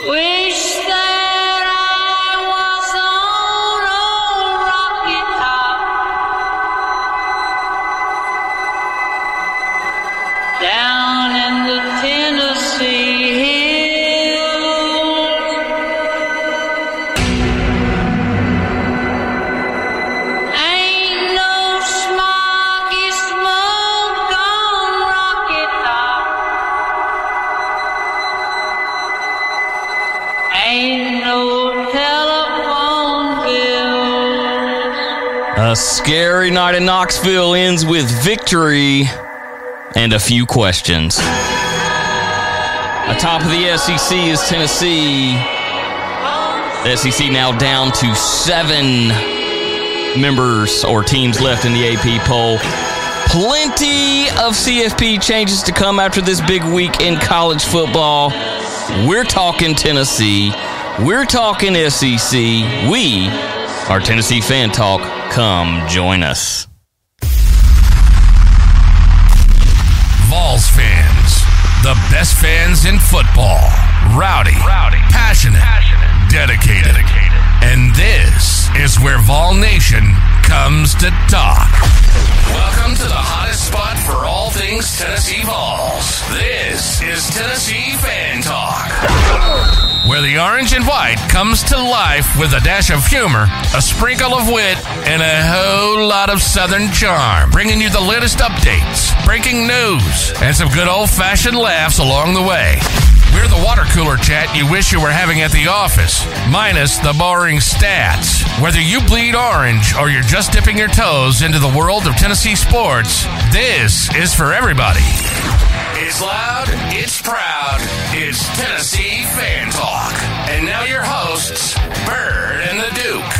Wish that I was on a rocket top down in the Tennessee hills. Ain't no smoky smoke on rocket top. Ain't no telephone bills. A scary night in Knoxville ends with victory and a few questions. Atop of the SEC is Tennessee. The SEC now down to 7 members or teams left in the AP poll. Plenty of CFP changes to come after this big week in college football. We're talking Tennessee. We're talking SEC. We are Tennessee Fan Talk. Come join us. Vols fans, the best fans in football. Rowdy, passionate, dedicated. And this is where Vol Nation comes to talk. Welcome to the hottest spot for all things Tennessee Vols. This is Tennessee Fan Talk, where the orange and white comes to life with a dash of humor, a sprinkle of wit, and a whole lot of Southern charm, bringing you the latest updates, breaking news, and some good old-fashioned laughs along the way. We're the water cooler chat you wish you were having at the office, minus the boring stats. Whether you bleed orange or you're just dipping your toes into the world of Tennessee sports, this is for everybody. It's loud, it's proud, it's Tennessee Fan Talk. And now your hosts, Byrd and The Duke.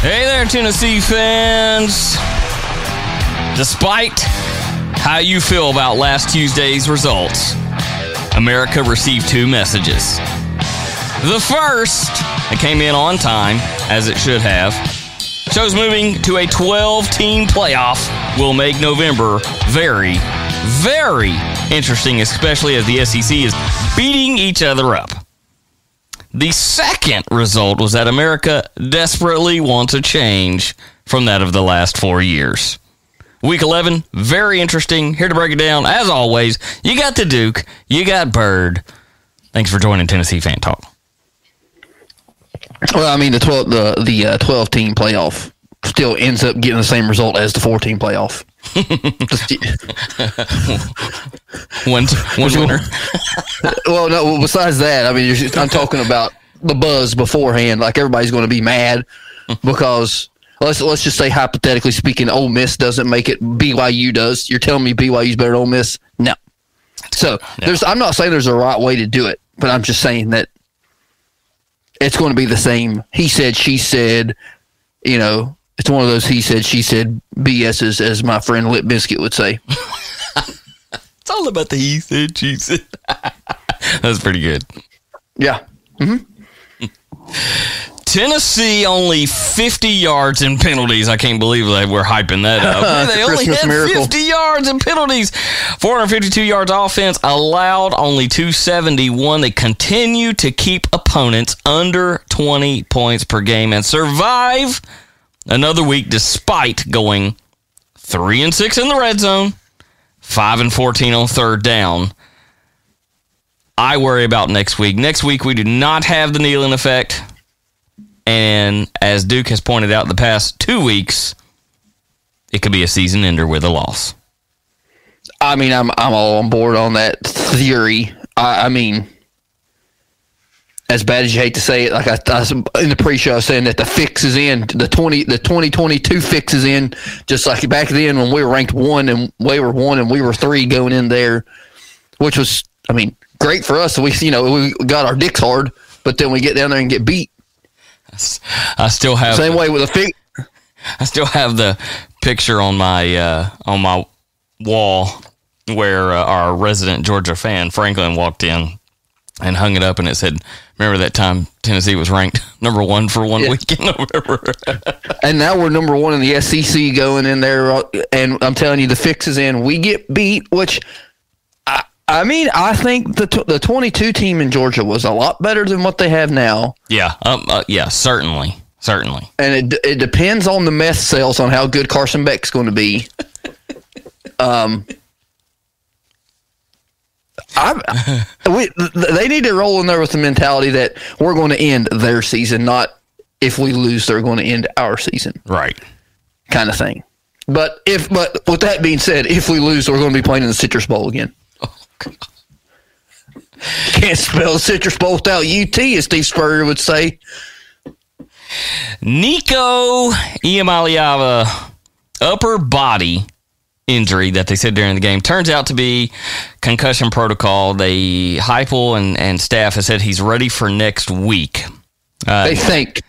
Hey there, Tennessee fans. Despite how you feel about last Tuesday's results, America received 2 messages. The first, that came in on time, as it should have, shows moving to a 12-team playoff will make November very, very interesting, especially as the SEC is beating each other up. The second result was that America desperately wants a change from that of the last 4 years. Week 11, very interesting. Here to break it down, as always, you got the Duke, you got Byrd. Thanks for joining Tennessee Fan Talk. Well, I mean, the 12-team playoff still ends up getting the same result as the 4-team playoff. One winner. Well, no. Besides that, I mean, I'm talking about the buzz beforehand. Like, everybody's going to be mad because let's just say, hypothetically speaking, Ole Miss doesn't make it. BYU does. You're telling me BYU's better than Ole Miss? No. So I'm not saying there's a right way to do it, but I'm just saying that it's going to be the same. He said, she said. You know, it's one of those he said, she said BS's, as my friend Lip Biscuit would say. It's all about the he said, she said. That's pretty good. Yeah. Mm-hmm. Tennessee only 50 yards in penalties. I can't believe they were hyping that up. They only had miracle. 50 yards in penalties. 452 yards offense, allowed only 271. They continue to keep opponents under 20 points per game and survive another week despite going 3-6 in the red zone, 5-14 on third down. I worry about next week. Next week, we do not have the kneeling effect. And as Duke has pointed out the past 2 weeks, it could be a season ender with a loss. I mean, I'm all on board on that theory. I mean, as bad as you hate to say it, like I in the pre-show, I was saying that the fix is in. The 2022 fix is in. Just like back then when we were ranked 1 and we were 1 and we were 3 going in there, which was, I mean, great for us. We got our dicks hard, but then we get down there and get beat. I still have same way with a fig. I still have the picture on my wall where our resident Georgia fan Franklin walked in and hung it up, and it said, "Remember that time Tennessee was ranked number 1 for 1 week in November?" And now we're number 1 in the SEC going in there, and I'm telling you, the fix is in. We get beat, which I mean, I think the 22 team in Georgia was a lot better than what they have now. Yeah, certainly. And it depends on the meth sales on how good Carson Beck's going to be. They need to roll in there with the mentality that we're going to end their season, not if we lose, they're going to end our season. Right. Kind of thing. But with that being said, if we lose, we're going to be playing in the Citrus Bowl again. Oh, God. Can't spell Citrus Bowl without UT, as Steve Spurrier would say. Nico Iamaleava, upper body injury that they said during the game, turns out to be concussion protocol. Heupel and staff have said he's ready for next week. They think.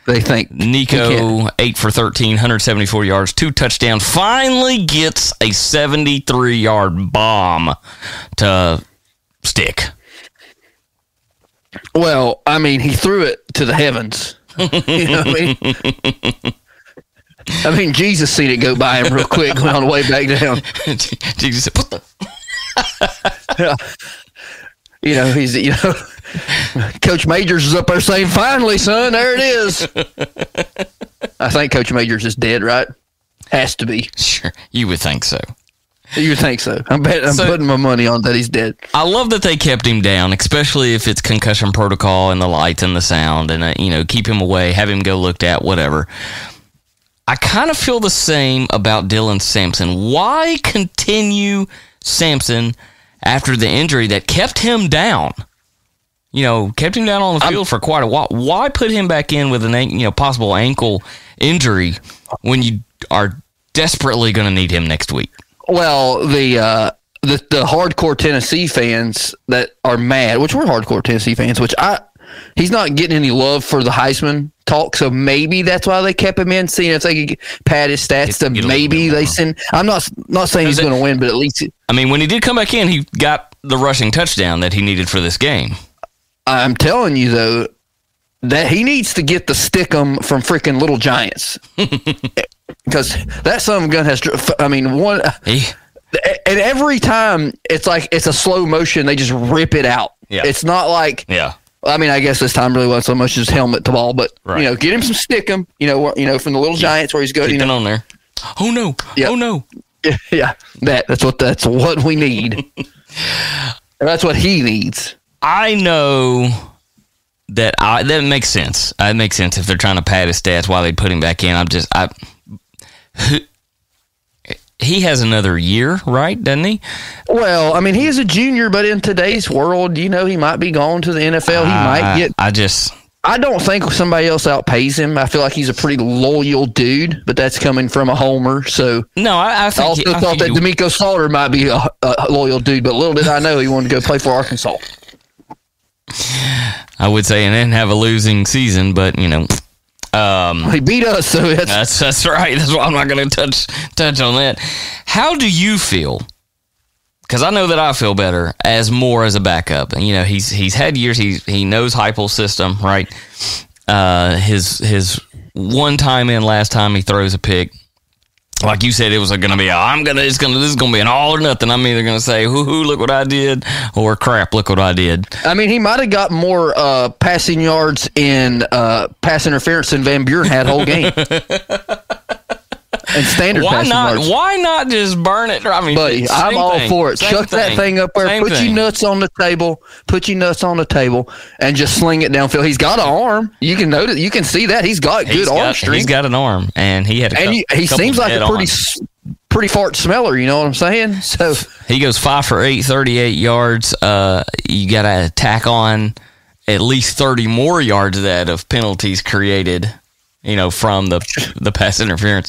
Nico, 8 for 13, 174 yards, 2 touchdowns, finally gets a 73-yard bomb to stick. Well, I mean, he threw it to the heavens. You know what I mean? I mean, Jesus seen it go by him real quick on the way back down. Jesus said, "What the?" Yeah. He's Coach Majors is up there saying, "Finally, son, there it is." I think Coach Majors is dead, right? Has to be. Sure, you would think so. You would think so. I'm putting my money on that he's dead. I love that they kept him down, especially if it's concussion protocol and the lights and the sound, and keep him away, have him go looked at, whatever. I kind of feel the same about Dylan Sampson. Why continue Sampson after the injury that kept him down? Kept him down on the field for quite a while. Why put him back in with an possible ankle injury when you are desperately going to need him next week? Well, the hardcore Tennessee fans that are mad, which we're hardcore Tennessee fans, he's not getting any love for the Heisman talk, so maybe that's why they kept him in, seeing if they could pad his stats to maybe they send. I'm not saying he's going to win, but at least when he did come back in, he got the rushing touchdown that he needed for this game. I'm telling you though that he needs to get the stickum from freaking Little Giants because that son of a gun has. And every time it's like it's a slow motion, they just rip it out. Yeah. It's not like I mean, I guess this time really wasn't so much as helmet to ball, but get him some stickum. From the Little Giants where he's going. Keep it on there. Oh no! Yep. Oh no! Yeah, that's what we need. That's what he needs. I know that makes sense. It makes sense if they're trying to pad his stats while they put him back in. He has another year, right? Doesn't he? Well, I mean, he is a junior, but in today's world, he might be going to the NFL. He might get. I don't think somebody else outpays him. I feel like he's a pretty loyal dude, but that's coming from a homer. So no, I think also thought that D'Amico Slaughter might be a loyal dude, but little did I know he wanted to go play for Arkansas. I would say, and didn't have a losing season, but he beat us, so that's right. That's why I'm not going to touch on that. How do you feel? Because I know that I feel better as a backup. He's had years. He knows Heupel's system, right? His one time in last time he throws a pick. Like you said, it was going to be this is going to be an all or nothing. I'm either going to say, hoo, look what I did, or crap, look what I did. I mean, he might have got more passing yards and pass interference than Van Buren had whole game. And standard passing yards. Why not just burn it? I mean, buddy, I'm all for it. Chuck that thing up there. Put your nuts on the table. And just sling it downfield. He's got an arm. You can notice. You can see that he's got good arm strength. He's got an arm, and he had. He seems like a pretty fart smeller. You know what I'm saying? So he goes 5 for 8, 38 yards. You got to tack on at least 30 more yards of that of penalties created. From the pass interference.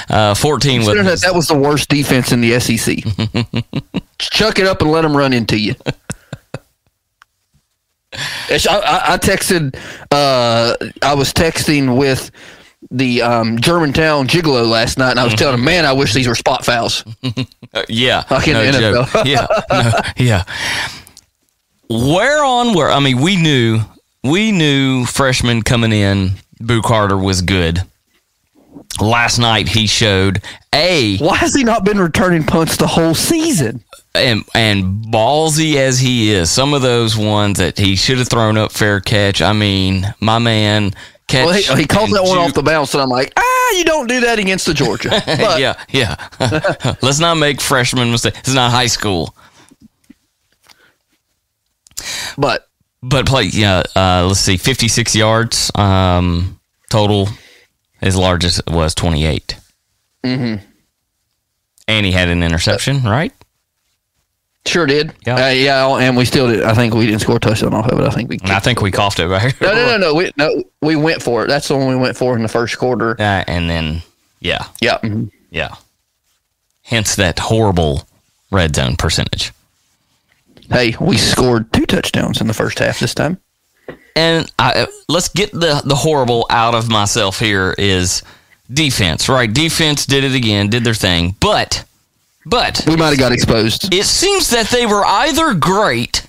14 with that was the worst defense in the SEC. Chuck it up and let them run into you. I texted. I was texting with the Germantown Gigolo last night, and I was telling him, "Man, I wish these were spot fouls." Yeah, like in the NFL. Yeah. Where? I mean, we knew freshman coming in. Boo Carter was good. last night he showed Why has he not been returning punts the whole season? And ballsy as he is, some of those ones that he should have thrown up fair catch. I mean, my man catch. Well, he called that one off the bounce, and I'm like, you don't do that against the Georgia. But, yeah. Let's not make freshman mistakes. It's not high school. But play, let's see, 56 yards total. His largest was 28. Mm-hmm. And he had an interception, right? Sure did. Yeah. And we still did. I think we didn't score a touchdown off of it. I think we coughed it right. No. We went for it. That's the one we went for in the first quarter. And then, yeah. Mm-hmm. Yeah. Hence that horrible red zone percentage. Hey, we scored 2 touchdowns in the first half this time. And let's get the horrible out of myself here is defense, right? Defense did it again, did their thing. But we might have got exposed. It seems that they were either great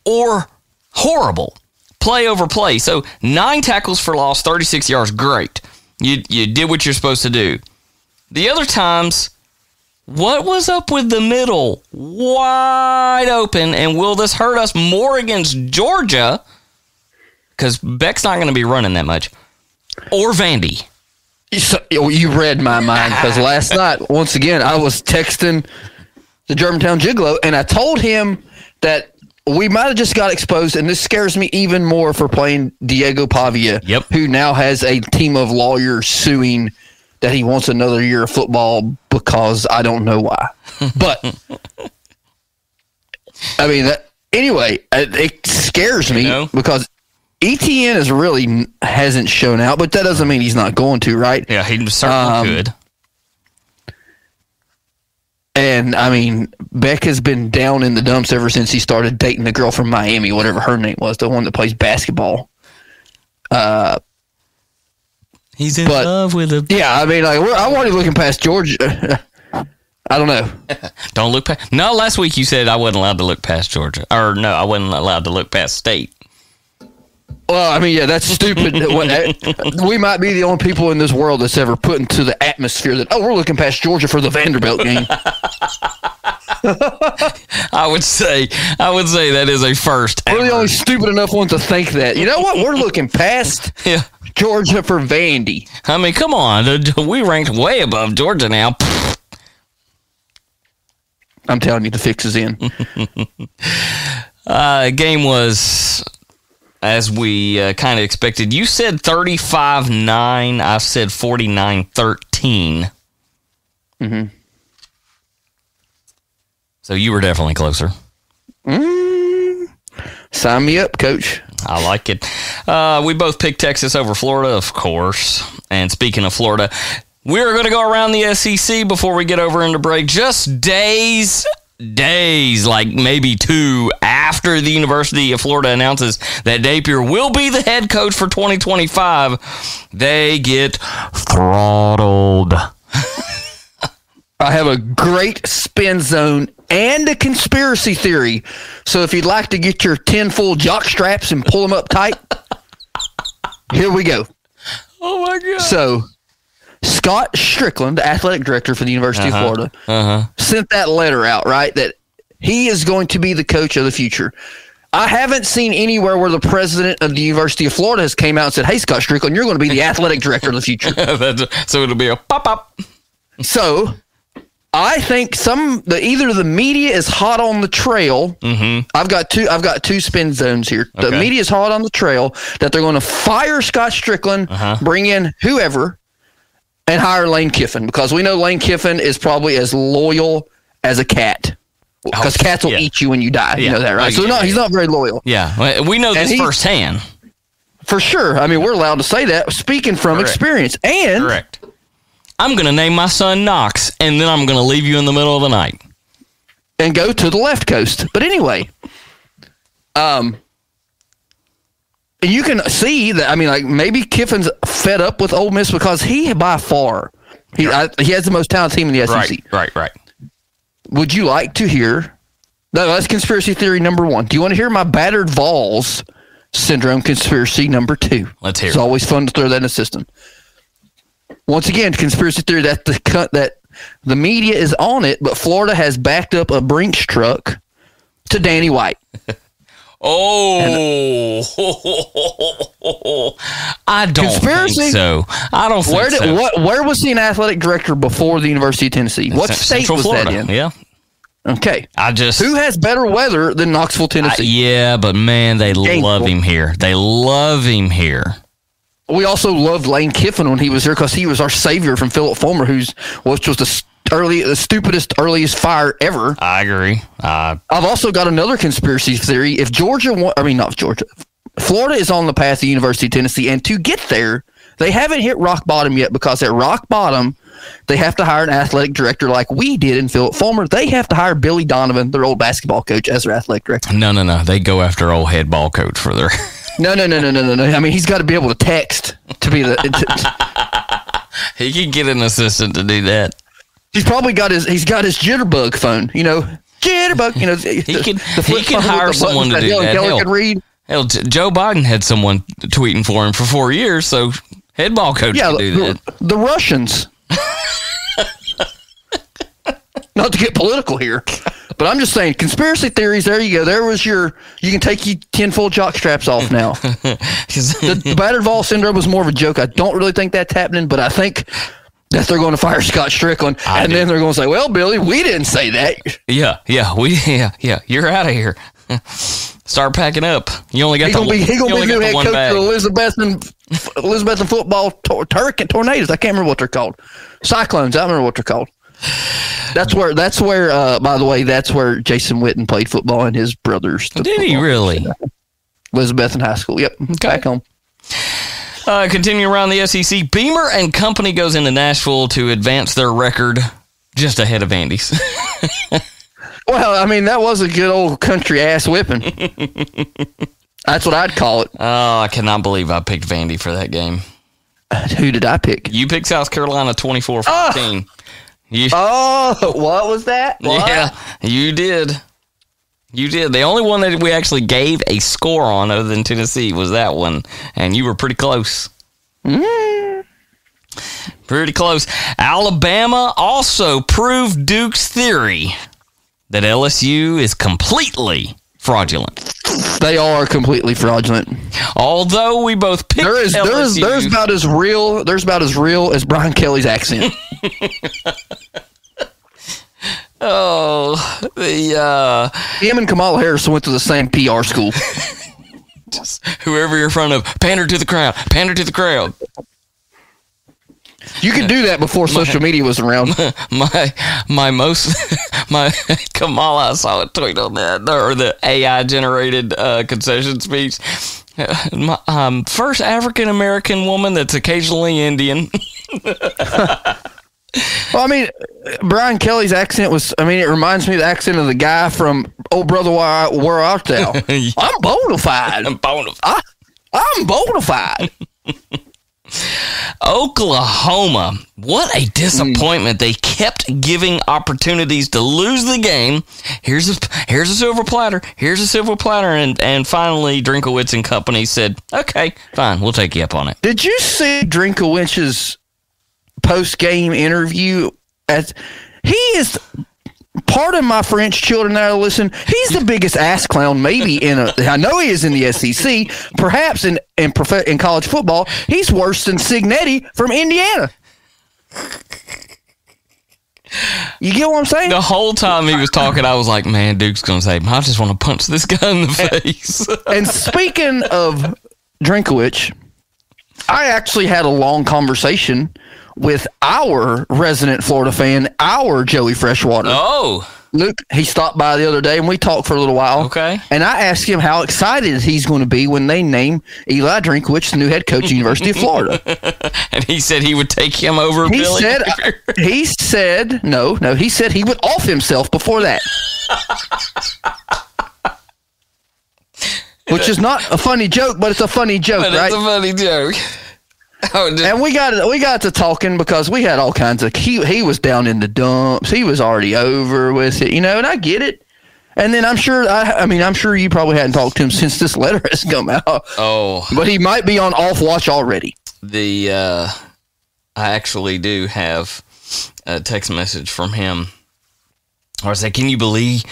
or horrible. Play over play. So 9 tackles for loss, 36 yards, great. You did what you're supposed to do. The other times, what was up with the middle? Wide open, and will this hurt us more against Georgia? Because Beck's not going to be running that much. Or Vandy. You read my mind, because last night, once again, I was texting the Germantown Gigolo, and I told him that we might have just got exposed, and this scares me even more for playing Diego Pavia, who now has a team of lawyers suing that he wants another year of football because I don't know why. But, I mean, anyway, it scares me because ETN hasn't shown out, but that doesn't mean he's not going to, right? Yeah, he certainly could. And, I mean, Beck has been down in the dumps ever since he started dating the girl from Miami, whatever her name was, the one that plays basketball. He's in love with a... Yeah, I mean, I'm already looking past Georgia. I don't know. Don't look past... No, last week you said I wasn't allowed to look past Georgia. Or, no, I wasn't allowed to look past State. Well, I mean, yeah, that's stupid. We might be the only people in this world that's ever put into the atmosphere that, we're looking past Georgia for the Vanderbilt game. I would say that is a first. We're the only stupid enough ones to think that. You know what? We're looking past Georgia for Vandy. I mean, come on. We ranked way above Georgia now. I'm telling you, the fix is in. Game was... as we kind of expected. You said 35-9. I said 49-13. Mm-hmm. So you were definitely closer. Sign me up, Coach. I like it. We both picked Texas over Florida, of course. And speaking of Florida, we're going to go around the SEC before we get over into break. Just days, like maybe 2 after the University of Florida announces that Napier will be the head coach for 2025, they get throttled. I have a great spin zone and a conspiracy theory. So if you'd like to get your 10 full jock straps and pull them up tight, here we go. Oh, my God. So Scott Strickland, the athletic director for the University of Florida, sent that letter out, right, that he is going to be the coach of the future. I haven't seen anywhere where the president of the University of Florida has came out and said, hey, Scott Strickland, you're going to be the athletic director of the future. So it'll be a pop-up. So I think either the media is hot on the trail. Mm-hmm. I've got two spin zones here. The media is hot on the trail that they're going to fire Scott Strickland, bring in whoever, and hire Lane Kiffin, because we know Lane Kiffin is probably as loyal as a cat. Because cats will eat you when you die. You know that, right? So he's not very loyal. Yeah, we know this firsthand. For sure. I mean, we're allowed to say that, speaking from experience. And correct. I'm going to name my son Knox, and then I'm going to leave you in the middle of the night. And go to the left coast. But anyway, you can see that, I mean, like, maybe Kiffin's fed up with Ole Miss because he, by far, he has the most talented team in the SEC. Right. Would you like to hear? That's conspiracy theory number 1. Do you want to hear my battered Vols syndrome conspiracy number 2? Let's hear it. It's always fun to throw that in the system. Once again, conspiracy theory that the media is on it, but Florida has backed up a Brinks truck to Danny White. Oh, I don't Conspiracy? think so. I don't think so. Where was he an athletic director before the University of Tennessee? What state Central was Florida. that in? Yeah. Okay. Who has better weather than Knoxville, Tennessee? Yeah, but man, they love him here. They love him here. We also loved Lane Kiffin when he was here because he was our savior from Philip Fulmer, which was the stupidest earliest fire ever. I agree. I've also got another conspiracy theory. If Florida is on the path to University of Tennessee, and to get there, they haven't hit rock bottom yet, because at rock bottom, they have to hire an athletic director like we did in Philip Fulmer. They have to hire Billy Donovan, their old basketball coach, as their athletic director. No. They go after old head ball coach for their... No. I mean, he's got to be able to text to be the... He can get an assistant to do that. He's probably got his jitterbug phone, jitterbug, he can hire someone to do that. Hell, Joe Biden had someone tweeting for him for 4 years, so head ball coach can do that. The Russians. Not to get political here, but I'm just saying, conspiracy theories, there you go. You can take your 10 full jock straps off now. The battered Vol syndrome was more of a joke. I don't really think that's happening, but I think that they're going to fire Scott Strickland, then they're going to say, well, Billy, we didn't say that. Yeah, you're out of here. Start packing up. You only got He's going to be new head coach for Elizabethan football tornadoes. I can't remember what they're called. Cyclones. I don't remember what they're called. That's where. By the way, that's where Jason Witten played football, and his brothers. Did he really? Elizabethan High School. Yep. Okay. Back home. Continuing around the SEC, Beamer and Company goes into Nashville to advance their record just ahead of Andy's. Well, I mean, that was a good old country ass whipping. That's what I'd call it. Oh, I cannot believe I picked Vandy for that game. Who did I pick? You picked South Carolina 24-14. What was that? What? Yeah, you did. You did. The only one that we actually gave a score on other than Tennessee was that one, and you were pretty close. Pretty close. Alabama also proved Duke's theory that LSU is completely fraudulent. They are completely fraudulent. Although we both picked LSU. There's about as real as Brian Kelly's accent. Him and Kamala Harris went to the same PR school. Just whoever you're in front of, pander to the crowd. Pander to the crowd. You could do that before social media was around. My Kamala, I saw a tweet on that, or the AI generated concession speech. First African American woman that's occasionally Indian. Well, I mean, Brian Kelly's accent was, it reminds me of the accent of the guy from Oh Brother, Where Art Thou? Yeah. I'm bona fide. I'm bona fide. I'm bona fide. Oklahoma, what a disappointment. They kept giving opportunities to lose the game. Here's a silver platter. Here's a silver platter. And finally, Drinkowitz and company said, okay, fine, we'll take you up on it. Did you see Drinkowitz's post-game interview? He is, pardon my French children that listen, he's the biggest ass clown maybe I know he is in the SEC, perhaps in college football. He's worse than Signetti from Indiana. You get what I'm saying? The whole time he was talking, I was like, man, Duke's going to say, I just want to punch this guy in the face. And speaking of Drinkowitz, I actually had a long conversation with our resident Florida fan, our Joey Freshwater. Oh. Luke, he stopped by the other day, and we talked for a little while. Okay. And I asked him how excited he's going to be when they name Eli Drinkowitz the new head coach of the University of Florida. And he said he would take him over Billy. He said he would off himself before that. Which is not a funny joke, but it's a funny joke, right? It's a funny joke. And we got to talking because we had all kinds of he was down in the dumps. He was already over with it, and I get it. And then I'm sure you probably hadn't talked to him since this letter has come out. Oh, but he might be on off watch already. I I actually do have a text message from him. I said, can you believe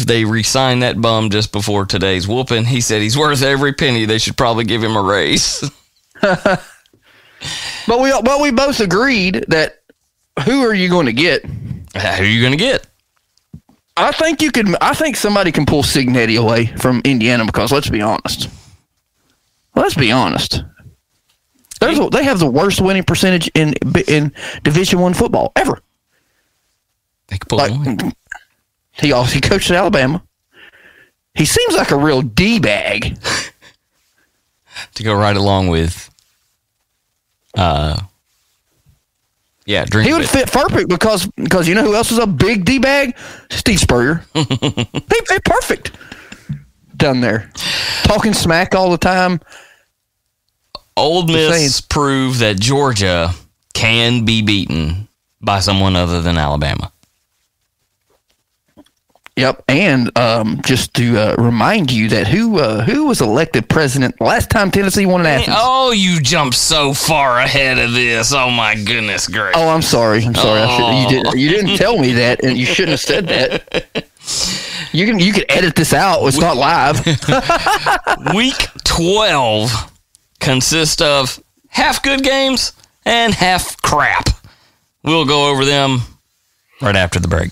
they re-signed that bum just before today's whooping? He said he's worth every penny. They should probably give him a raise. But we both agreed that who are you going to get? Who are you going to get? I think somebody can pull Signetti away from Indiana because let's be honest. They have the worst winning percentage in Division I football ever. They could pull him away. He coached at Alabama. He seems like a real D-bag. To go right along with, he would fit perfect because you know who else is a big D-bag? Steve Spurrier. They're perfect down there. Talking smack all the time. Ole Miss proved that Georgia can be beaten by someone other than Alabama. Yep, and just to remind you that who was elected president last time Tennessee won in Athens? Oh, you jumped so far ahead of this! Oh my goodness, gracious! Oh, I'm sorry. You didn't tell me that, and you shouldn't have said that. You can edit this out. It's not live. Week 12 consists of half good games and half crap. We'll go over them right after the break.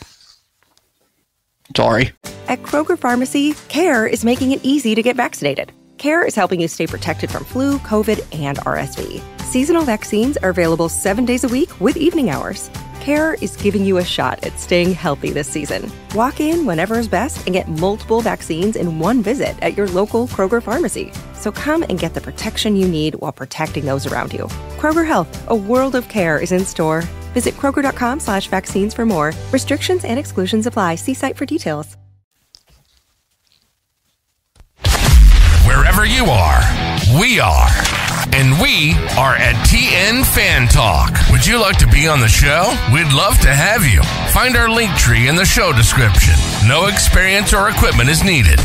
Sorry. At Kroger Pharmacy, CARE is making it easy to get vaccinated. CARE is helping you stay protected from flu, COVID, and RSV. Seasonal vaccines are available 7 days a week with evening hours. CARE is giving you a shot at staying healthy this season. Walk in whenever is best and get multiple vaccines in one visit at your local Kroger Pharmacy. So come and get the protection you need while protecting those around you. Kroger Health, a world of care is in store. Visit Kroger.com/vaccines for more. Restrictions and exclusions apply. See site for details. Wherever you are, we are. And we are at TN Fan Talk. Would you like to be on the show? We'd love to have you. Find our link tree in the show description. No experience or equipment is needed.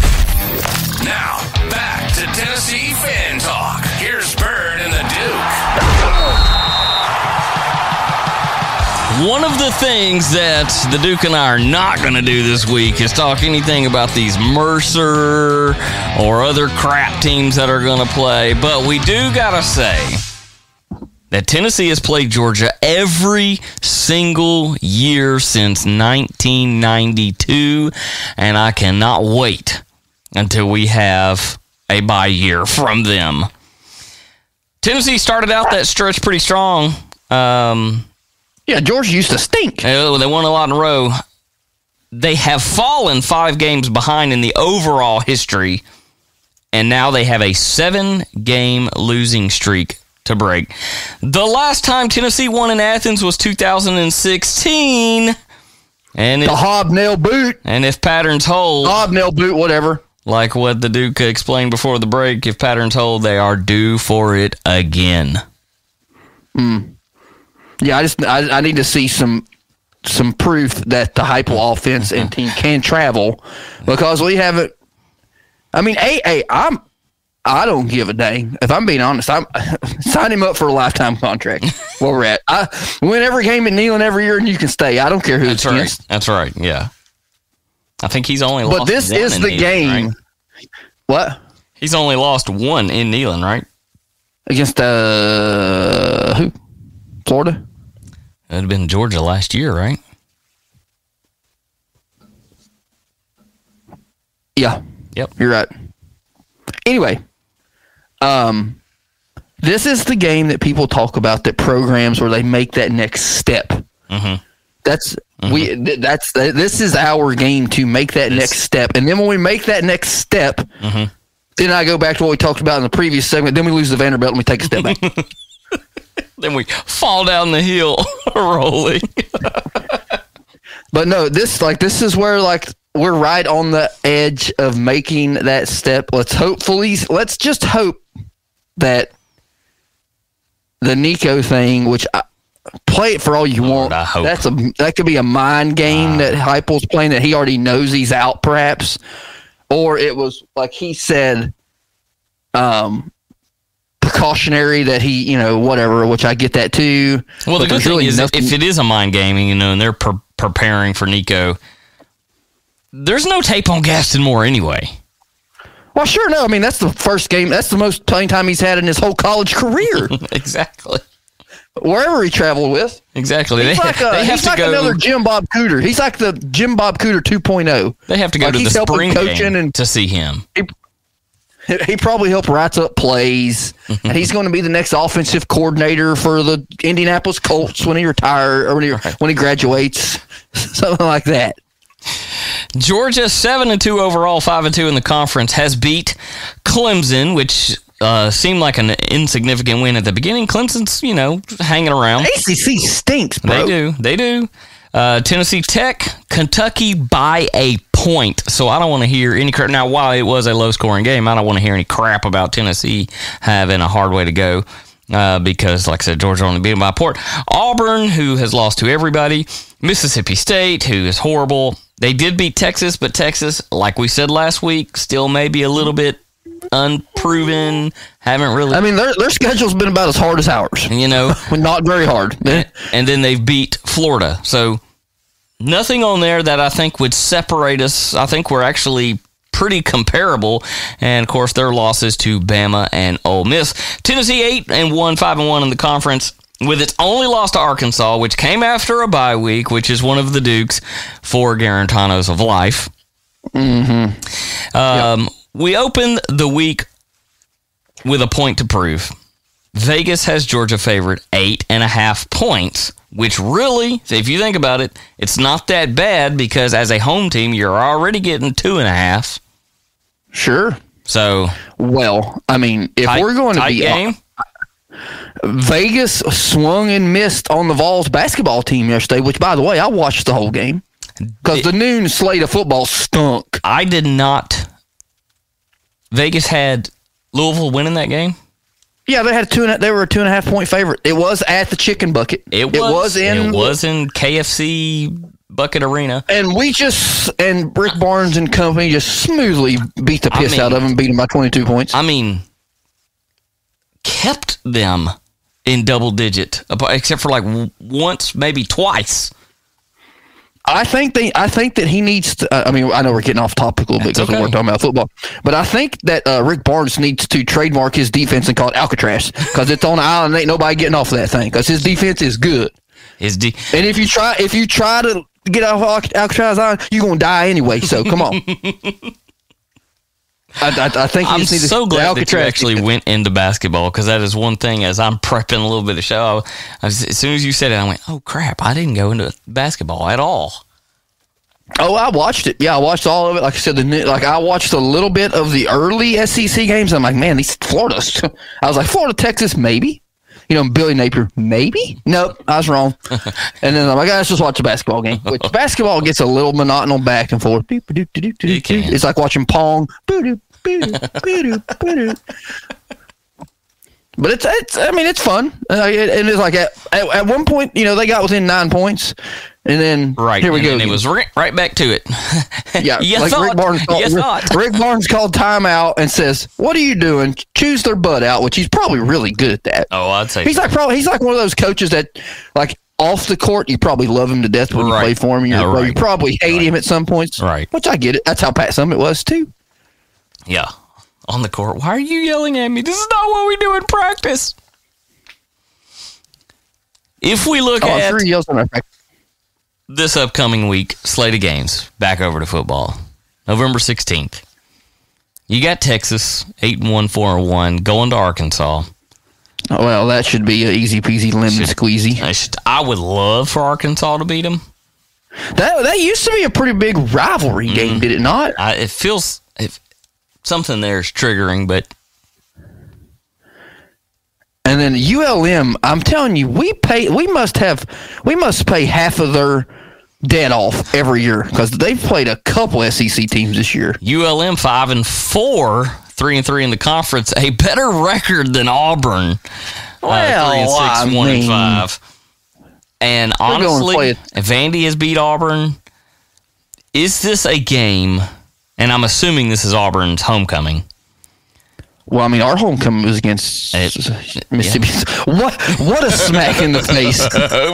Now, back to Tennessee Fan Talk. Here's Byrd and the Duke. One of the things that the Duke and I are not going to do this week is talk anything about these Mercer or other crap teams that are going to play. But we do got to say that Tennessee has played Georgia every single year since 1992. And I cannot wait until we have a bye year from them. Tennessee started out that stretch pretty strong. Yeah, Georgia used to stink. They won a lot in a row. They have fallen 5 games behind in the overall history, and now they have a 7-game losing streak to break. The last time Tennessee won in Athens was 2016. And the hobnail boot. And if patterns hold... Hobnail boot, whatever. Like what the Duke explained before the break, if patterns hold, they are due for it again. Yeah, I need to see some proof that the Heupel offense and team can travel because we haven't. I mean, I don't give a dang. If I'm being honest, I'm sign him up for a lifetime contract. Where we're at, I win every game at Neyland every year, and you can stay. I don't care who it's against. That's right. Yeah, I think he's only lost. But this one is in the Neyland, game. Right? What? He's only lost one in Neyland, right? Against who? Florida. It would have been Georgia last year, right? Yeah. Yep. You're right. Anyway, this is the game that people talk about, that programs where they make that next step. Mm-hmm. This is our game to make that next step. And then when we make that next step, then I go back to what we talked about in the previous segment. Then we lose the Vanderbilt and we take a step back. Then we fall down the hill rolling. But no, this is where we're right on the edge of making that step. Let's just hope that the Nico thing, which play it for all you want. I hope. That could be a mind game that Heupel's playing, that he already knows he's out, perhaps, or it was like he said, cautionary that he, whatever, which I get that too. Well, the good thing is if it is a mind gaming, and they're preparing for Nico, there's no tape on Gaston Moore anyway. Well, sure, no. I mean, that's the first game. That's the most playing time he's had in his whole college career. Exactly. Wherever he traveled with. Exactly. He's like another Jim Bob Cooter. He's like the Jim Bob Cooter 2.0. They have to go to the spring game to see him. He probably helped write up plays, and he's going to be the next offensive coordinator for the Indianapolis Colts when he retires or when he graduates, something like that. Georgia 7-2 overall, 5-2 in the conference, has beat Clemson, which seemed like an insignificant win at the beginning. Clemson's, hanging around. ACC stinks, bro. They do. Tennessee Tech, Kentucky by a point. So I don't want to hear any crap. Now, while it was a low-scoring game, I don't want to hear any crap about Tennessee having a hard way to go because, like I said, Georgia only beat them by a point. Auburn, who has lost to everybody. Mississippi State, who is horrible. They did beat Texas, but Texas, like we said last week, still maybe a little bit unproven. Haven't really. I mean, their schedule's been about as hard as ours. Not very hard. And then they've beat Florida. So nothing on there that I think would separate us. I think we're actually pretty comparable. And, of course, their losses to Bama and Ole Miss. Tennessee 8-1, 5-1 in the conference, with its only loss to Arkansas, which came after a bye week, which is one of the Dukes, 4 Garantanos of life. Mm-hmm. We opened the week with a point to prove. Vegas has Georgia favored 8.5 points, which really, if you think about it, it's not that bad because as a home team, you're already getting 2.5. Sure. So, well, I mean, if we're going to be game, Vegas swung and missed on the Vols basketball team yesterday, which, by the way, I watched the whole game because the noon slate of football stunk. I did not. Vegas had Louisville winning that game? Yeah, they were a 2.5 point favorite. It was at the Chicken Bucket. It was in KFC Bucket Arena. And Rick Barnes and company just smoothly beat the piss out of them, beat them by 22 points. I mean, kept them in double digit, except for like once, maybe twice. I think that he needs to. I mean, I know we're getting off topic a little bit because we're talking about football, but I think that Rick Barnes needs to trademark his defense and call it Alcatraz because it's on the island. Ain't nobody getting off of that thing because his defense is good. And if you try to get off Alcatraz Island, you're gonna die anyway. So come on. I think I'm so glad that you actually went into basketball because that is one thing. As I'm prepping a little bit of show, as soon as you said it, I went, "Oh crap! I didn't go into basketball at all." Oh, I watched it. Yeah, I watched all of it. Like I said, I watched a little bit of the early SEC games. I'm like, man, these Florida. I was like, Florida, Texas, maybe. Billy Napier, maybe. Nope, I was wrong. And then I'm like, let's just watch a basketball game. Which basketball gets a little monotonous back and forth. It's like watching Pong. But it's fun. And it's like at one point, they got within 9 points. And then here we go. And it was right back to it. Yeah, Rick Barnes called timeout and says, "What are you doing? Choose their butt out," which he's probably really good at that. Oh, I'd say he's like one of those coaches that like off the court you probably love him to death when you play for him. You probably hate him at some points. Right. Which I get it. That's how Pat Summitt was too. Yeah. On the court. Why are you yelling at me? This is not what we do in practice. If we look at this upcoming week, slate of games, back over to football. November 16th. You got Texas, 8-1, 4-1, going to Arkansas. Oh, well, that should be an easy peasy lemon squeezy. I would love for Arkansas to beat them. That used to be a pretty big rivalry game, did it not? It feels something there is triggering, but. And then ULM, I'm telling you, we must pay half of their debt off every year because they've played a couple SEC teams this year. ULM 5-4, 3-3 in the conference, a better record than Auburn. 3-6, 1-5. And honestly, if Vandy has beat Auburn, is this a game? And I'm assuming this is Auburn's homecoming. Well, I mean, our homecoming was against Mississippi. Yeah. What a smack in the face!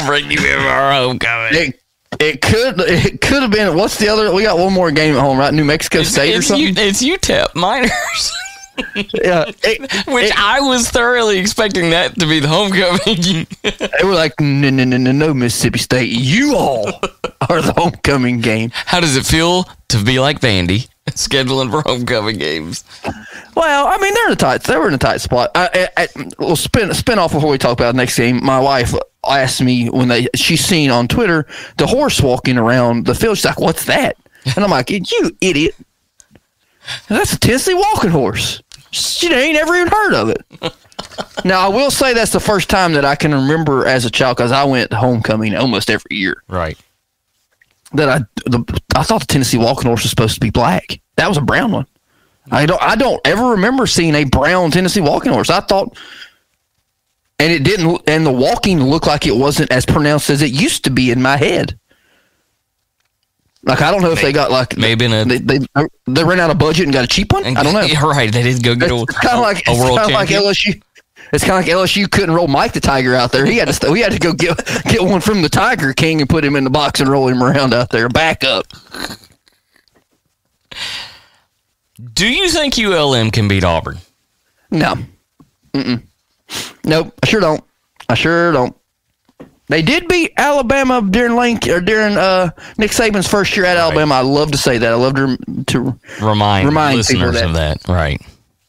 Bring you in our homecoming. It could have been. What's the other? We got one more game at home, right? New Mexico State or something. It's UTEP Miners. Yeah, I was thoroughly expecting that to be the homecoming. They were like, no, Mississippi State, you all are the homecoming game. How does it feel to be like Vandy, scheduling for homecoming games? Well, I mean, they were in a tight spot. We'll spin off before we talk about the next game. My wife asked me she's seen on Twitter the horse walking around the field. She's like, "What's that?" And I'm like, "You idiot! That's a Tennessee walking horse. She ain't ever even heard of it." Now, I will say that's the first time that I can remember as a child, because I went to homecoming almost every year. Right. That I thought the Tennessee walking horse was supposed to be black. That was a brown one. I don't ever remember seeing a brown Tennessee walking horse. I thought, and it didn't, and the walking looked like it wasn't as pronounced as it used to be in my head. Like, I don't know if they got like maybe they ran out of budget and got a cheap one. I don't know. Right, they didn't go get a world champion. LSU. It's kind of like LSU couldn't roll Mike the Tiger out there. We had to go get one from the Tiger King and put him in the box and roll him around out there. Back up. Do you think ULM can beat Auburn? No. Nope. I sure don't. They did beat Alabama during Nick Saban's first year at Alabama. I love to say that. I love to remind listeners people of that. Right.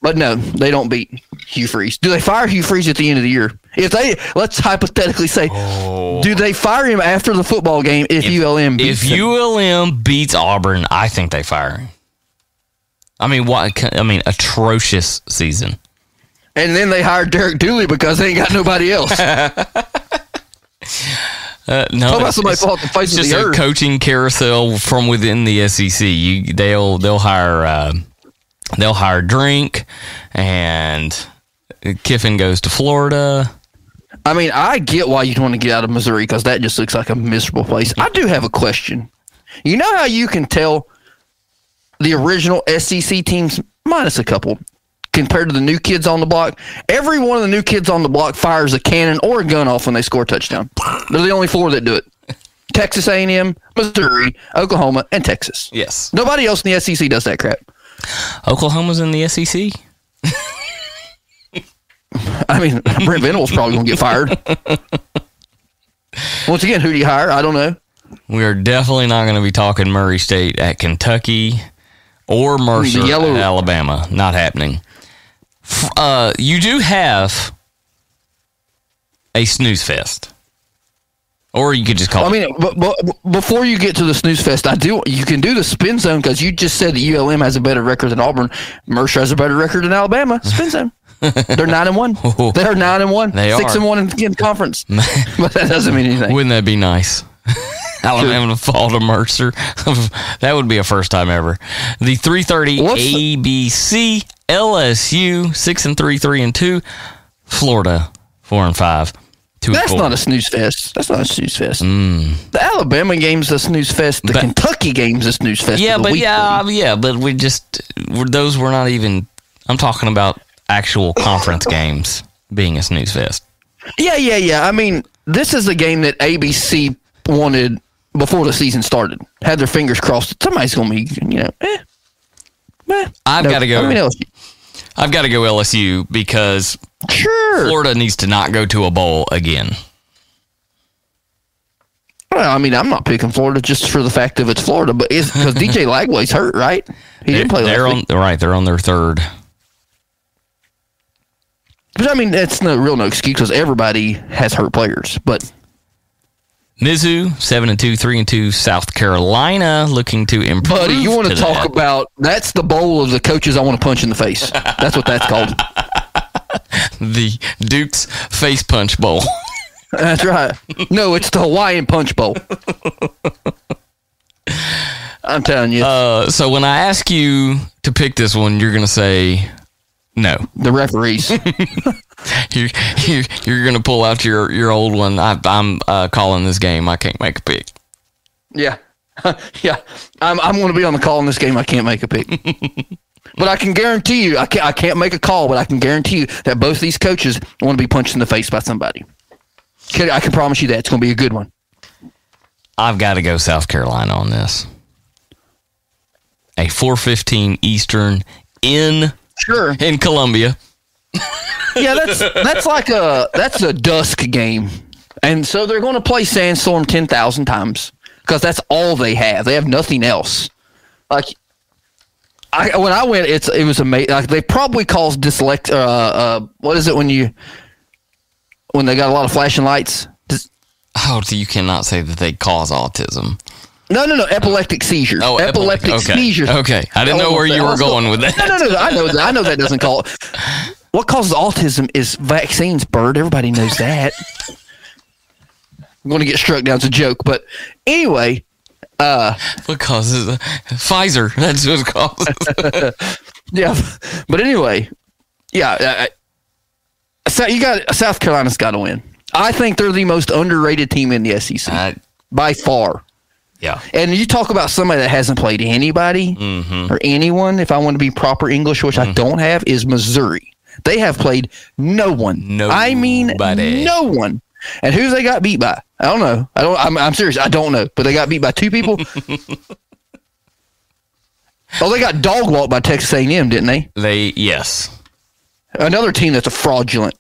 But no, they don't beat Hugh Freeze. Do they fire Hugh Freeze at the end of the year? Let's hypothetically say, do they fire him after the football game if ULM beats him? ULM beats Auburn, I think they fire him. I mean, atrocious season. And then they hired Derek Dooley because they ain't got nobody else. No, talk about somebody fall off the face of the earth. Just a coaching carousel from within the SEC. They'll hire Drink, and Kiffin goes to Florida. I mean, I get why you'd want to get out of Missouri, because that just looks like a miserable place. I do have a question. You know how you can tell the original SEC teams, minus a couple, compared to the new kids on the block? Every one of the new kids on the block fires a cannon or a gun off when they score a touchdown. They're the only four that do it. Texas A&M, Missouri, Oklahoma, and Texas. Yes. Nobody else in the SEC does that crap. Oklahoma's in the SEC? I mean, Brent Venables probably going to get fired. Once again, who do you hire? I don't know. We are definitely not going to be talking Murray State at Kentucky or Mercer at Alabama. Not happening. You do have a snooze fest. Or you could just call it. But before you get to the snooze fest, you can do the spin zone, because you just said that ULM has a better record than Auburn. Mercer has a better record than Alabama. Spin zone. They're 9-1. They're 9-1. They 6-1 in conference. But that doesn't mean anything. Wouldn't that be nice? Alabama to fall to Mercer. That would be a first time ever. The 3:30 ABC, LSU 6-3, 3-2, Florida 4-5. That's not a snooze fest. The Alabama game's a snooze fest. The Kentucky game's a snooze fest. But those were not even. I'm talking about actual conference games being a snooze fest. Yeah. I mean, this is a game that ABC wanted before the season started. Had their fingers crossed. Somebody's going to be, I've got to go. I've got to go LSU, because Florida needs to not go to a bowl again. Well, I mean, I'm not picking Florida just for the fact of it's Florida, but it's because DJ Lagway's hurt, right? He didn't play last week. Right, they're on their third. But I mean, that's no excuse, because everybody has hurt players. But Mizzou 7-2, 3-2. South Carolina looking to improve. Buddy, you want to talk about? That's the bowl of the coaches I want to punch in the face. That's what that's called. The Duke's Face Punch Bowl. That's right. No, it's the Hawaiian Punch Bowl. I'm telling you. So when I ask you to pick this one, you're going to say no. The referees. You're going to pull out your old one. I'm calling this game. I can't make a pick. Yeah. Yeah. I'm going to be on the call in this game. I can't make a pick. But I can guarantee you, I can't make a call, but I can guarantee you that both these coaches want to be punched in the face by somebody. I can promise you that. It's going to be a good one. I've got to go South Carolina on this. A 4:15 Eastern in Columbia. Yeah, that's a dusk game. And so they're going to play Sandstorm 10,000 times because that's all they have. They have nothing else. Like, when I went, it was amazing. Like, they probably cause dyslexia. What is it when they got a lot of flashing lights? You cannot say that they cause autism. No. Epileptic seizures. Oh, epileptic seizures. Okay, I didn't know where you were going with that. No. I know that doesn't call it. What causes autism is vaccines, Byrd. Everybody knows that. I'm going to get struck down. It's a joke, but anyway. What causes Pfizer? That's what causes. Yeah, but anyway, yeah. South Carolina's got to win. I think they're the most underrated team in the SEC by far. Yeah. And you talk about somebody that hasn't played anybody or anyone, if I want to be proper English, which I don't have, is Missouri. They have played no one. I mean, no one. And who they got beat by? I don't know. I'm serious. I don't know. But they got beat by two people. They got dog walked by Texas A&M, didn't they? Yes. Another team that's a fraudulent.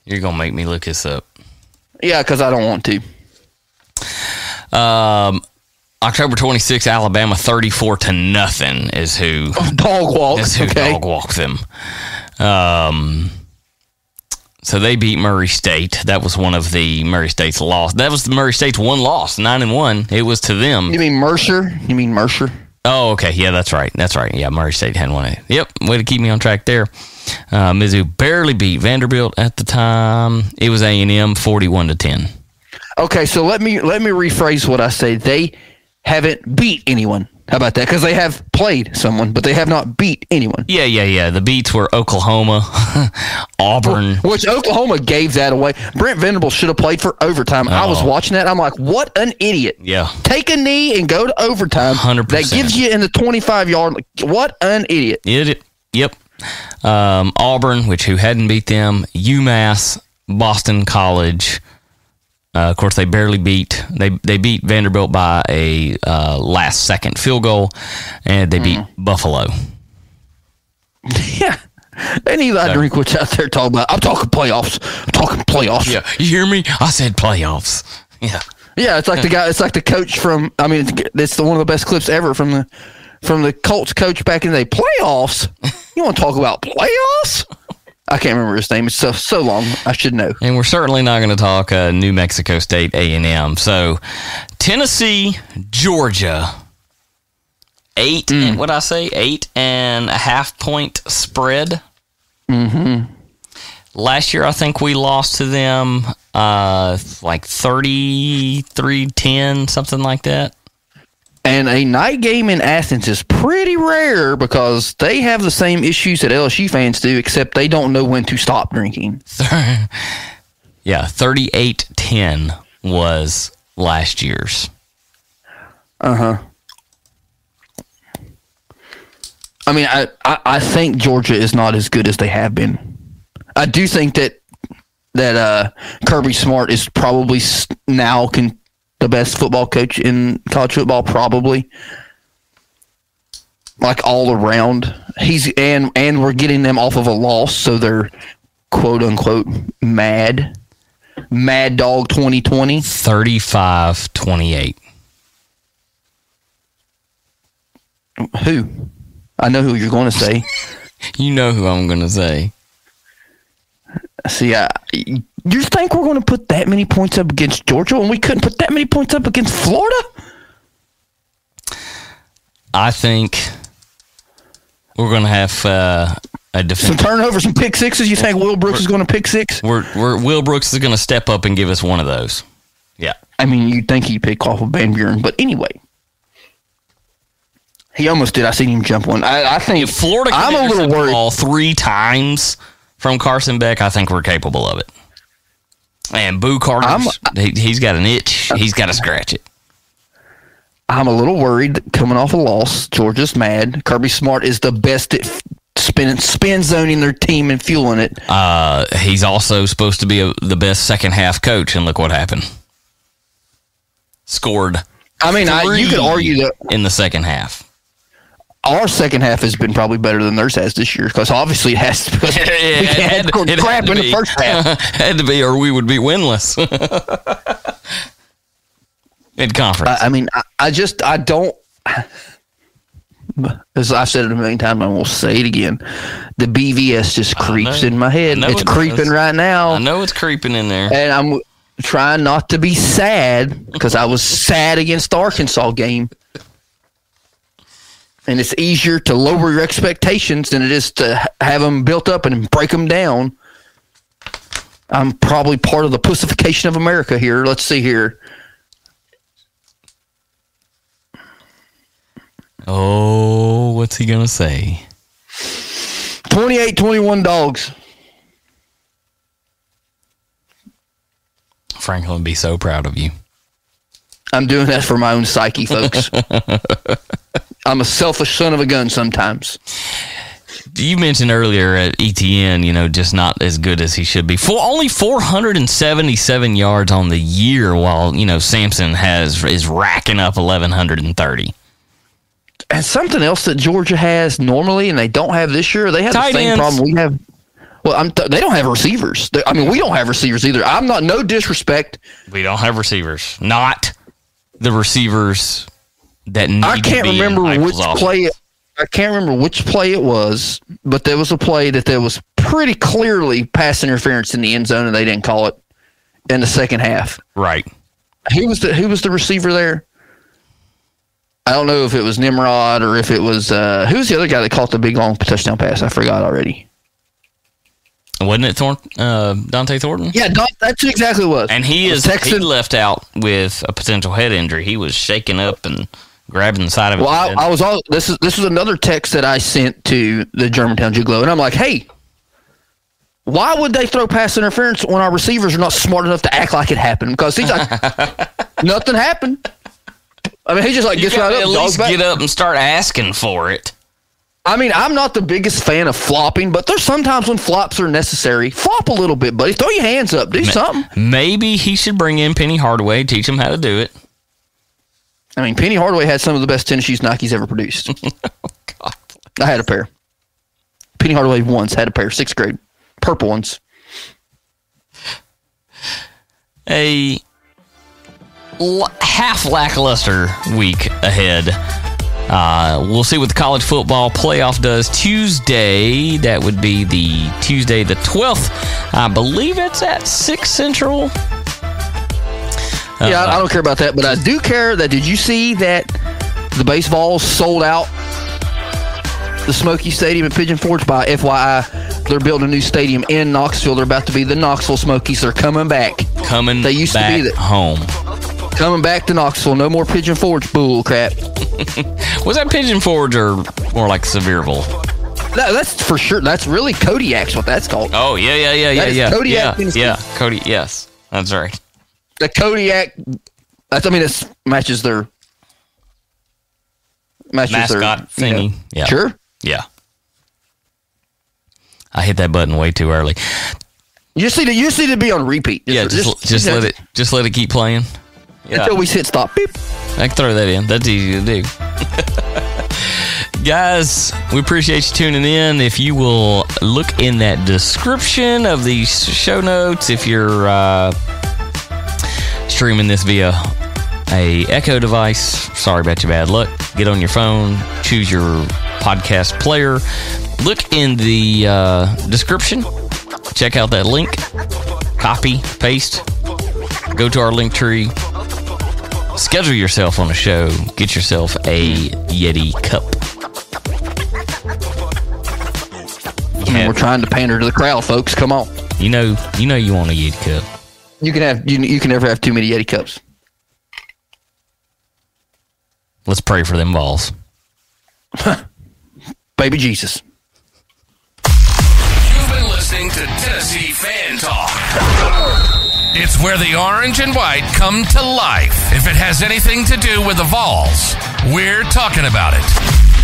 You're going to make me look this up. Yeah, because I don't want to. October 26th, Alabama 34-0 is who dog walked. Is who dog walked them. So they beat Murray State. That was one of the Murray State's loss. That was the Murray State's one loss, 9-1. It was to them. You mean Mercer? Oh, okay. Yeah, that's right. Yeah, Murray State hadn't won it. Yep, way to keep me on track there. Mizzou barely beat Vanderbilt at the time. It was A&M 41-10. Okay, so let me rephrase what I say. They haven't beat anyone. How about that? Because they have played someone, but they have not beat anyone. Yeah. The beats were Oklahoma, Auburn. Which Oklahoma gave that away. Brent Venables should have played for overtime. I was watching that. I'm like, what an idiot. Yeah. Take a knee and go to overtime. 100%. That gives you in the 25-yard. What an idiot. Yep. Auburn, who hadn't beat them, UMass, Boston College. Of course, they barely beat. They beat Vanderbilt by a last-second field goal, and they beat Buffalo. Yeah. And Eli Drinkwitz out there talking about, I'm talking playoffs. Yeah. You hear me? I said playoffs. Yeah. Yeah, it's like the guy. It's like the coach from. I mean, it's one of the best clips ever from the Colts coach back in the day. Playoffs. You want to talk about playoffs? I can't remember his name. It's so long. I should know. And we're certainly not going to talk New Mexico State A&M. So Tennessee, Georgia, 8.5 point spread. Mm-hmm. Last year, I think we lost to them like 33-10, something like that. And a night game in Athens is pretty rare because they have the same issues that LSU fans do, except they don't know when to stop drinking. Yeah, 38-10 was last year's. Uh-huh. I mean, I think Georgia is not as good as they have been. I do think that Kirby Smart is probably now the best football coach in college football, probably. Like all around. And we're getting them off of a loss, so they're quote unquote mad. Mad Dog 2020. 35-28. Who? I know who you're going to say. You know who I'm going to say. See, you think we're going to put that many points up against Georgia when we couldn't put that many points up against Florida? I think we're going to have some turnovers, some pick sixes. You think Will Brooks is going to pick six? Will Brooks is going to step up and give us one of those. Yeah. I mean, you'd think he'd pick off of Van Buren, but anyway. He almost did. I seen him jump one. I think if Florida can I'm a little worried. Ball 3 times from Carson Beck, I think we're capable of it. And Boo Carter, he's got an itch. He's got to scratch it. I'm a little worried coming off a loss. Georgia's mad. Kirby Smart is the best at spin zoning their team and fueling it. He's also supposed to be the best second half coach, and look what happened. Scored. I mean, you could argue that in the second half. Our second half has been probably better than theirs has this year, because obviously it has to be. We had crap in the first half. Had to be, or we would be winless in conference. I mean, I don't. As I've said it a million times, I will say it again. The BVS just creeps in my head. It's creeping right now. I know it's creeping in there. And I'm trying not to be sad, because I was sad against the Arkansas game. And it's easier to lower your expectations than it is to have them built up and break them down. I'm probably part of the pussification of America here. Let's see here. Oh, what's he going to say? 28-21 Dogs. Franklin would be so proud of you. I'm doing that for my own psyche, folks. I'm a selfish son of a gun sometimes. You mentioned earlier at ETN, just not as good as he should be. Only 477 yards on the year, while Sampson is racking up 1,130. And something else that Georgia has normally, and they don't have this year, they have tight the same ends. problem we have. Well, they don't have receivers. We don't have receivers either. I'm not, no disrespect. We don't have receivers. Not the receivers that need I can't to be remember in which Heupel's play. I can't remember which play it was, but there was a play that there was pretty clearly pass interference in the end zone, and they didn't call it in the second half. Right. Who was the receiver there? I don't know if it was Nimrod or if it was who was the other guy that caught the big long touchdown pass? I forgot already. Wasn't it Dante Thornton? Yeah, that's exactly what it was. And he left out with a potential head injury. He was shaking up and grabbing the side of his head. Well, this was another text that I sent to the Germantown Jiglo, and I'm like, hey, why would they throw pass interference when our receivers are not smart enough to act like it happened? Because he's like, nothing happened. I mean, he just gets right up. At least get up and start asking for it. I mean, I'm not the biggest fan of flopping, but there's sometimes when flops are necessary. Flop a little bit, buddy. Throw your hands up. Do something. Maybe he should bring in Penny Hardaway, teach him how to do it. I mean, Penny Hardaway had some of the best tennis shoes Nike's ever produced. Oh, God. I had a pair. Penny Hardaway once had a pair, 6th grade. Purple ones. A half lackluster week ahead. We'll see what the college football playoff does Tuesday. That would be the Tuesday the 12th. I believe it's at 6 Central. Yeah, I don't care about that, but I do care that, did you see that the Vols sold out the Smoky Stadium at Pigeon Forge? By FYI, they're building a new stadium in Knoxville. They're about to be the Knoxville Smokies. They're coming back. They used to be home. Coming back to Knoxville. No more Pigeon Forge bull crap. Was that Pigeon Forge or more like Sevierville? No, that's for sure. That's really Kodiak's what that's called. Oh, yeah. Kodiak. Yeah, Cody. Yes, that's right. The Kodiak. It matches their mascot thingy. Yeah. Sure. Yeah. I hit that button way too early. You just need to be on repeat. Just let it keep playing. Yeah. Until we hit stop. Beep. I can throw that in. That's easy to do. Guys, we appreciate you tuning in. If you will look in that description of the show notes, if you're streaming this via a Echo device, sorry about your bad luck. Get on your phone, choose your podcast player, look in the description, check out that link, copy, paste, go to our link tree, schedule yourself on a show, get yourself a Yeti cup. We're trying to pander to the crowd, folks. Come on. You know you want a Yeti cup. You can never have too many Yeti cups. Let's pray for them Vols. Baby Jesus. You've been listening to Tennessee Fan Talk. It's where the orange and white come to life. If it has anything to do with the Vols, we're talking about it.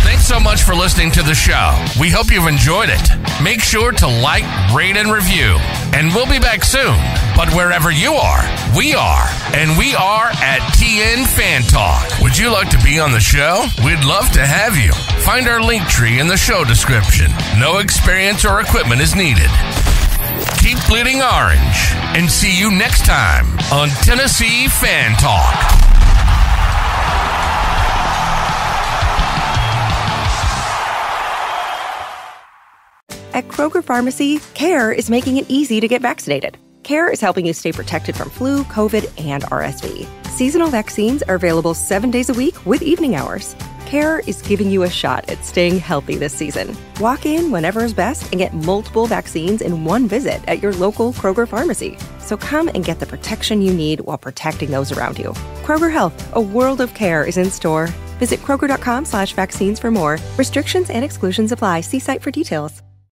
Thanks so much for listening to the show. We hope you've enjoyed it. Make sure to like, rate, and review. And we'll be back soon. But wherever you are, we are. And we are at TN Fan Talk. Would you like to be on the show? We'd love to have you. Find our link tree in the show description. No experience or equipment is needed. Keep bleeding orange. And see you next time on Tennessee Fan Talk. At Kroger Pharmacy, CARE is making it easy to get vaccinated. CARE is helping you stay protected from flu, COVID, and RSV. Seasonal vaccines are available 7 days a week with evening hours. CARE is giving you a shot at staying healthy this season. Walk in whenever is best and get multiple vaccines in one visit at your local Kroger Pharmacy. So come and get the protection you need while protecting those around you. Kroger Health, a world of care is in store. Visit Kroger.com/vaccines for more. Restrictions and exclusions apply. See site for details.